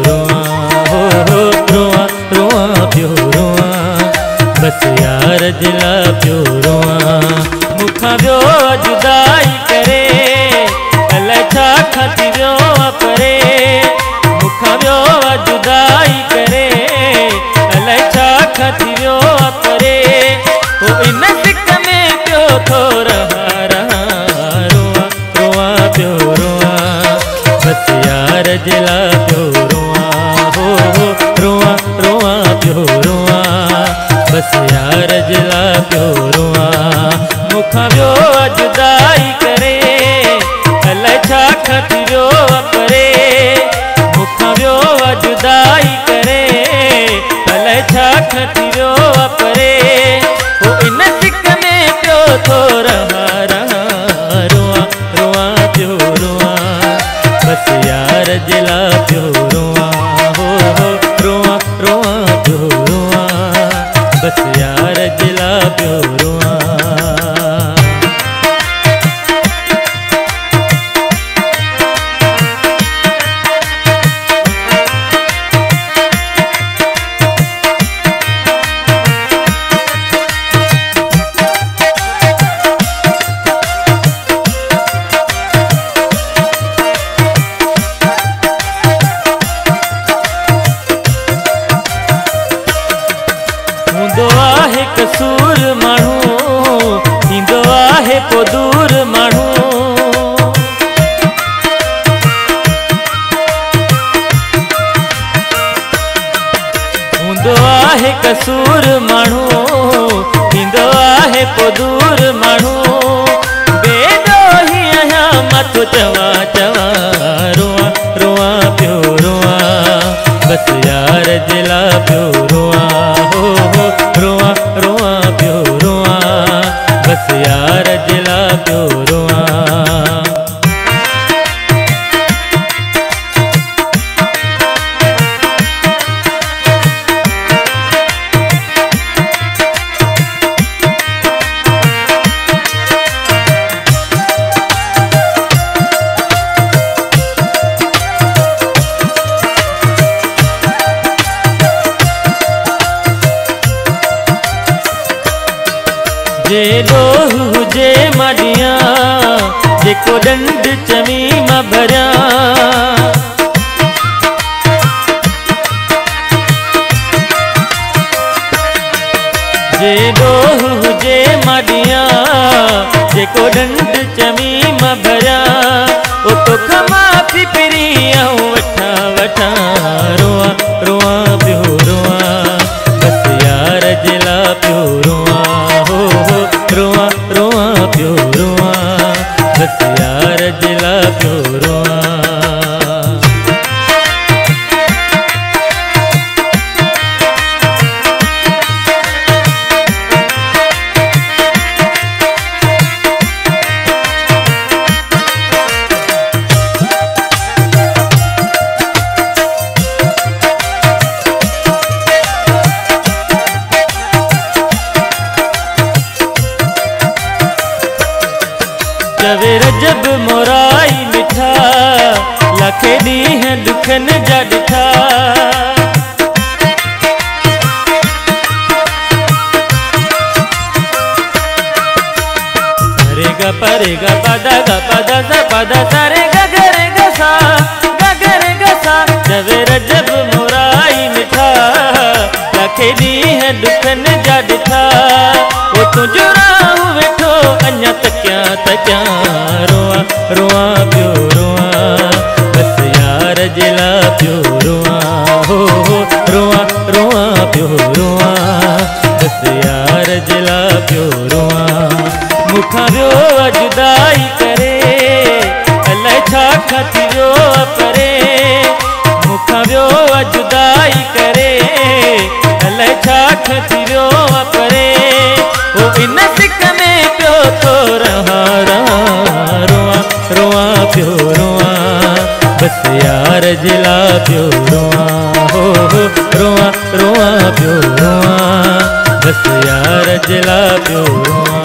रोआ हो रोआ रोआ पियो रोआ बस यार जिला पियो रोआ मुखा वियो जुदाई करे अलाए छा खाती वियो परे मुखा वियो जुदाई करे अलाए छा खाती वियो परे ओ इन सिक में पियो थो रहा रहा रोआ रोआ पियो रोआ बस यार जिला पियो रोआ हो रोआ रोआ पियो रोआ बस यार जिला पियो रोआ मुखा वियो जुदाई करे अलाए छा खाती वियो परे मुखा वियो जुदाई करे अलाए छा खाती वियो परे ओ इन सिक में पियो थो रहा रहा रोआ रोआ पियो रोआ बस यार जिला पियो रोआ हो रोआ रोआ पियो रोआ बस यार जिला पियो रोआ हूंदो आहे कसूर माण्हू थींदो आहे को दूर माण्हू हूंदो आहे कसूर माण्हू थींदो आहे को दूर माण्हू बेॾोही आहियां मथो चवा चवा रोआ रोआ पियो रोआ बस यार जिला पियो रोआ रोआ रोआ पियो रोआ बस यार जिला पियो रोआ जे ॾोह हुजे मां ॾियां जेको ॾंड चमी मां भरियां जे ॾोह हुजे मां ॾियां जेको ॾंड चमी मां भरियां ओ तोखां माफ़ी पिरी आऊं वठां वठां रोआ रोआ पियो रोआ बस यार जिला पियो रोआ रोआ रोआ पियो रोआ बस यार जिला पियो रोआ चवे रजब मोराई मिठा लखे ॾींहं दुखन जा ॾिठा रे ग परे ग पदा ग पदा सा पदा सा रे ग रे ग सा चवे रजब मोराई मिठा लखे ॾींहं दुखन जा ॾिठा ओ तुंहिंजो राहु वेठो अञा तकियां तकियां रोआ रोआ पियो रोआ बस यार जिला पियो रोआ हो रोआ रोआ पियो रोआ बस यार जिला पियो रोआ मुखा वियो जुदाई करे अलाए छा खाती वियो परे मुखा वियो जुदाई करे अलाए छा खाती वियो परे ओ इन सिक में पियो थो रहा रहा रोआ रोआ पियो रोआ बस यार जिला पियो रोआ हो रोआ रोआ पियो रोआ बस यार जिला पियो रोआ।